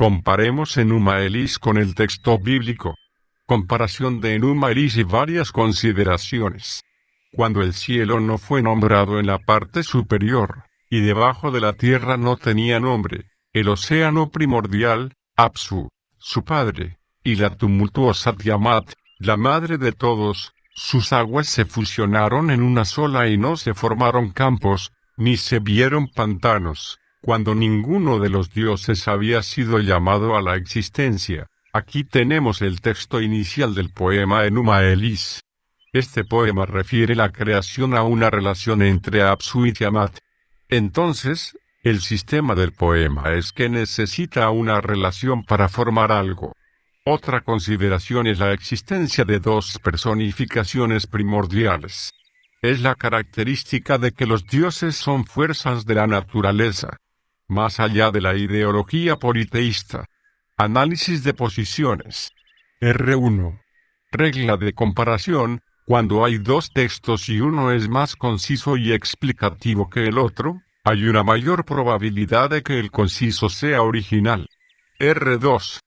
Comparemos Enuma Elis con el texto bíblico. Comparación de Enuma Elis y varias consideraciones. Cuando el cielo no fue nombrado en la parte superior, y debajo de la tierra no tenía nombre, el océano primordial, Apsu, su padre, y la tumultuosa Tiamat, la madre de todos, sus aguas se fusionaron en una sola y no se formaron campos, ni se vieron pantanos, cuando ninguno de los dioses había sido llamado a la existencia. Aquí tenemos el texto inicial del poema Enuma Elis. Este poema refiere la creación a una relación entre Apsu y Tiamat. Entonces, el sistema del poema es que necesita una relación para formar algo. Otra consideración es la existencia de dos personificaciones primordiales. Es la característica de que los dioses son fuerzas de la naturaleza. Más allá de la ideología politeísta. Análisis de posiciones. R1. Regla de comparación. Cuando hay dos textos y uno es más conciso y explicativo que el otro, hay una mayor probabilidad de que el conciso sea original. R2.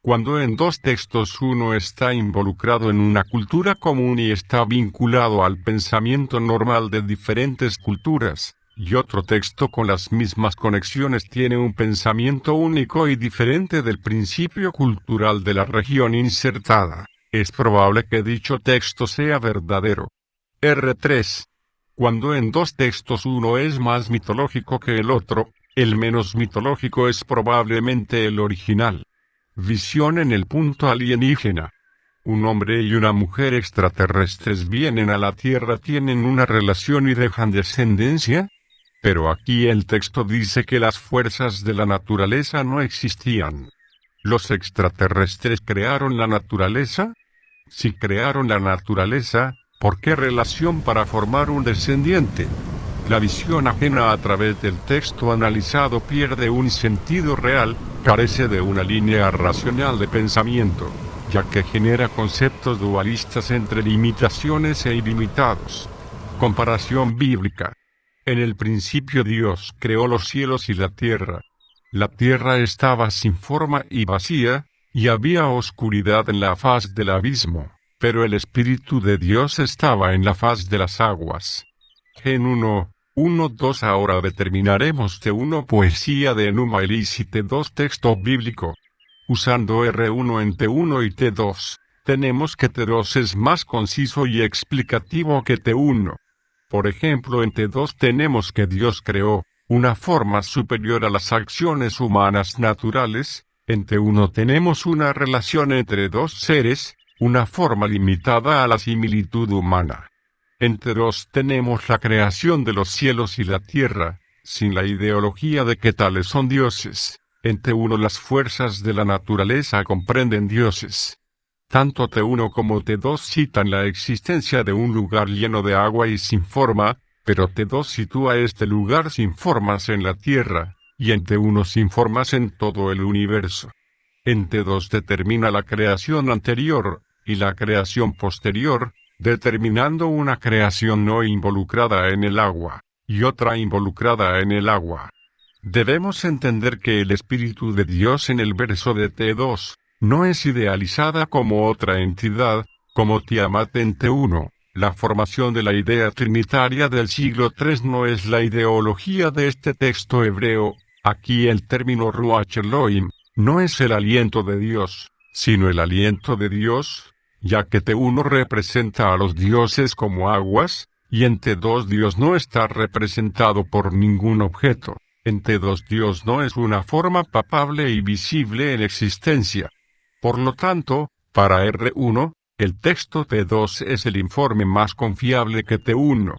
Cuando en dos textos uno está involucrado en una cultura común y está vinculado al pensamiento normal de diferentes culturas, y otro texto con las mismas conexiones tiene un pensamiento único y diferente del principio cultural de la región insertada, es probable que dicho texto sea verdadero. R3. Cuando en dos textos uno es más mitológico que el otro, el menos mitológico es probablemente el original. Visión en el punto alienígena. Un hombre y una mujer extraterrestres vienen a la Tierra, tienen una relación y dejan descendencia. Pero aquí el texto dice que las fuerzas de la naturaleza no existían. ¿Los extraterrestres crearon la naturaleza? Si crearon la naturaleza, ¿por qué relación para formar un descendiente? La visión ajena a través del texto analizado pierde un sentido real, carece de una línea racional de pensamiento, ya que genera conceptos dualistas entre limitaciones e ilimitados. Comparación bíblica. En el principio Dios creó los cielos y la tierra. La tierra estaba sin forma y vacía, y había oscuridad en la faz del abismo, pero el Espíritu de Dios estaba en la faz de las aguas. Gen 1:2. Ahora determinaremos T1 poesía de Enuma Elis y T2 texto bíblico. Usando R1 en T1 y T2, tenemos que T2 es más conciso y explicativo que T1. Por ejemplo, en T2 tenemos que Dios creó una forma superior a las acciones humanas naturales. En T1 tenemos una relación entre dos seres, una forma limitada a la similitud humana. En T2 tenemos la creación de los cielos y la tierra, sin la ideología de que tales son dioses. En T1 las fuerzas de la naturaleza comprenden dioses. Tanto T1 como T2 citan la existencia de un lugar lleno de agua y sin forma, pero T2 sitúa este lugar sin formas en la Tierra, y en T1 sin formas en todo el universo. En T2 determina la creación anterior, y la creación posterior, determinando una creación no involucrada en el agua, y otra involucrada en el agua. Debemos entender que el Espíritu de Dios en el verso de T2, no es idealizada como otra entidad, como Tiamat en T1. La formación de la idea trinitaria del siglo III no es la ideología de este texto hebreo. Aquí el término Ruach Elohim no es el aliento de Dios, sino el aliento de Dios, ya que T1 representa a los dioses como aguas, y en T2 Dios no está representado por ningún objeto. En T2 Dios no es una forma palpable y visible en existencia. Por lo tanto, para R1, el texto T2 es el informe más confiable que T1.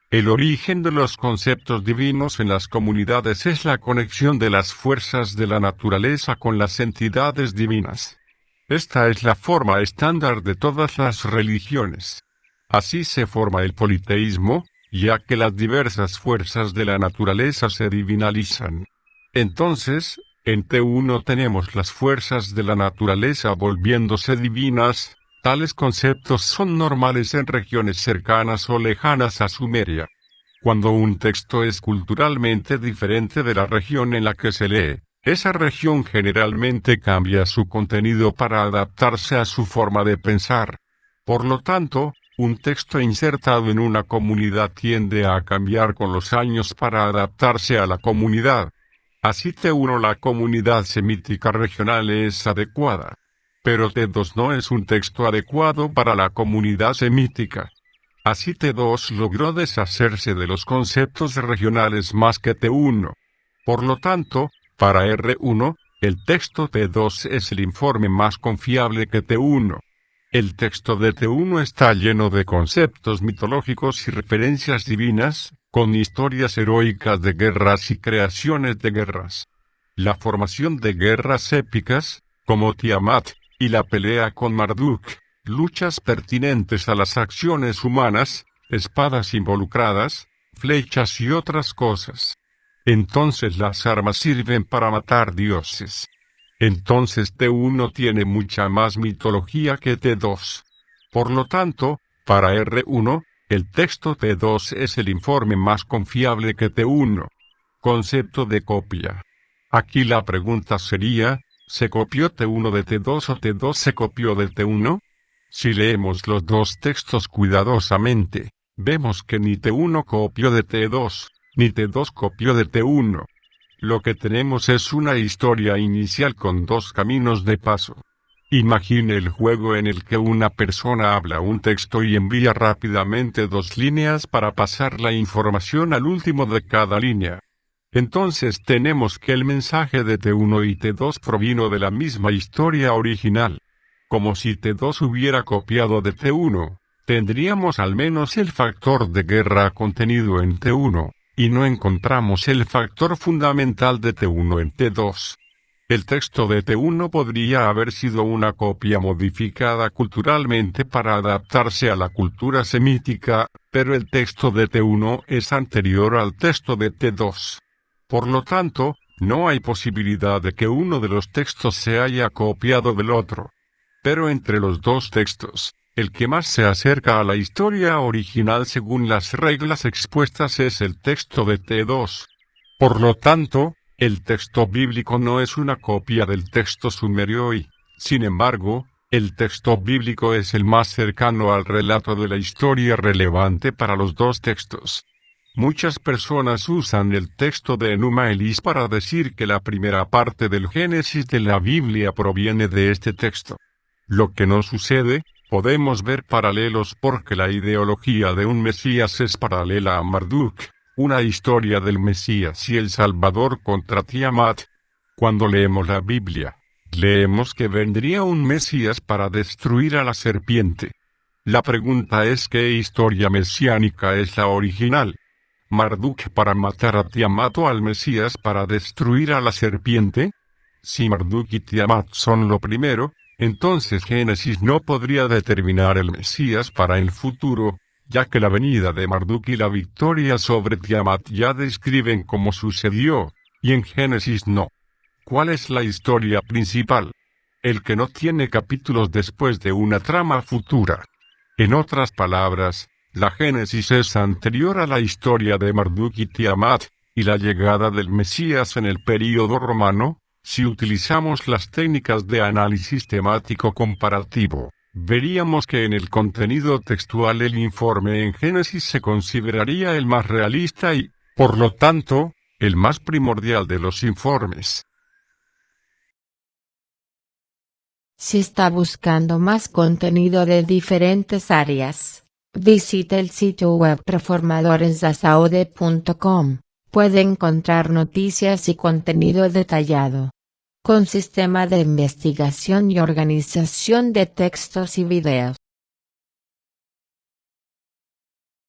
El origen de los conceptos divinos en las comunidades es la conexión de las fuerzas de la naturaleza con las entidades divinas. Esta es la forma estándar de todas las religiones. Así se forma el politeísmo, ya que las diversas fuerzas de la naturaleza se divinalizan. Entonces, en T1 tenemos las fuerzas de la naturaleza volviéndose divinas. Tales conceptos son normales en regiones cercanas o lejanas a Sumeria. Cuando un texto es culturalmente diferente de la región en la que se lee, Esa región generalmente cambia su contenido para adaptarse a su forma de pensar. Por lo tanto, un texto insertado en una comunidad tiende a cambiar con los años para adaptarse a la comunidad. Así T1 la comunidad semítica regional es adecuada. Pero T2 no es un texto adecuado para la comunidad semítica. Así T2 logró deshacerse de los conceptos regionales más que T1. Por lo tanto, para R1, el texto T2 es el informe más confiable que T1. El texto de T1 está lleno de conceptos mitológicos y referencias divinas, con historias heroicas de guerras y creaciones de guerras. La formación de guerras épicas, como Tiamat, y la pelea con Marduk, luchas pertinentes a las acciones humanas, espadas involucradas, flechas y otras cosas. Entonces las armas sirven para matar dioses. Entonces T1 tiene mucha más mitología que T2. Por lo tanto, para R1, el texto T2 es el informe más confiable que T1. Concepto de copia. Aquí la pregunta sería, ¿se copió T1 de T2 o T2 se copió de T1? Si leemos los dos textos cuidadosamente, vemos que ni T1 copió de T2, ni T2 copió de T1. Lo que tenemos es una historia inicial con dos caminos de paso. Imagine el juego en el que una persona habla un texto y envía rápidamente dos líneas para pasar la información al último de cada línea. Entonces tenemos que el mensaje de T1 y T2 provino de la misma historia original. Como si T2 hubiera copiado de T1, tendríamos al menos el factor de guerra contenido en T1, y no encontramos el factor fundamental de T1 en T2. El texto de T1 podría haber sido una copia modificada culturalmente para adaptarse a la cultura semítica, pero el texto de T1 es anterior al texto de T2. Por lo tanto, no hay posibilidad de que uno de los textos se haya copiado del otro. Pero entre los dos textos, el que más se acerca a la historia original según las reglas expuestas es el texto de T2. Por lo tanto, el texto bíblico no es una copia del texto sumerio y, sin embargo, el texto bíblico es el más cercano al relato de la historia relevante para los dos textos. Muchas personas usan el texto de Enuma Elis para decir que la primera parte del Génesis de la Biblia proviene de este texto. Lo que no sucede, podemos ver paralelos porque la ideología de un Mesías es paralela a Marduk, una historia del Mesías y el Salvador contra Tiamat. Cuando leemos la Biblia, leemos que vendría un Mesías para destruir a la serpiente. La pregunta es ¿qué historia mesiánica es la original? ¿Marduk para matar a Tiamat o al Mesías para destruir a la serpiente? Si Marduk y Tiamat son lo primero, entonces Génesis no podría determinar el Mesías para el futuro, ya que la venida de Marduk y la victoria sobre Tiamat ya describen cómo sucedió, y en Génesis no. ¿Cuál es la historia principal? El que no tiene capítulos después de una trama futura. En otras palabras, la Génesis es anterior a la historia de Marduk y Tiamat, y la llegada del Mesías en el período romano. Si utilizamos las técnicas de análisis temático comparativo, veríamos que en el contenido textual el informe en Génesis se consideraría el más realista y, por lo tanto, el más primordial de los informes. Si está buscando más contenido de diferentes áreas, visite el sitio web reformadoresdasaude.com. Puede encontrar noticias y contenido detallado, con sistema de investigación y organización de textos y videos.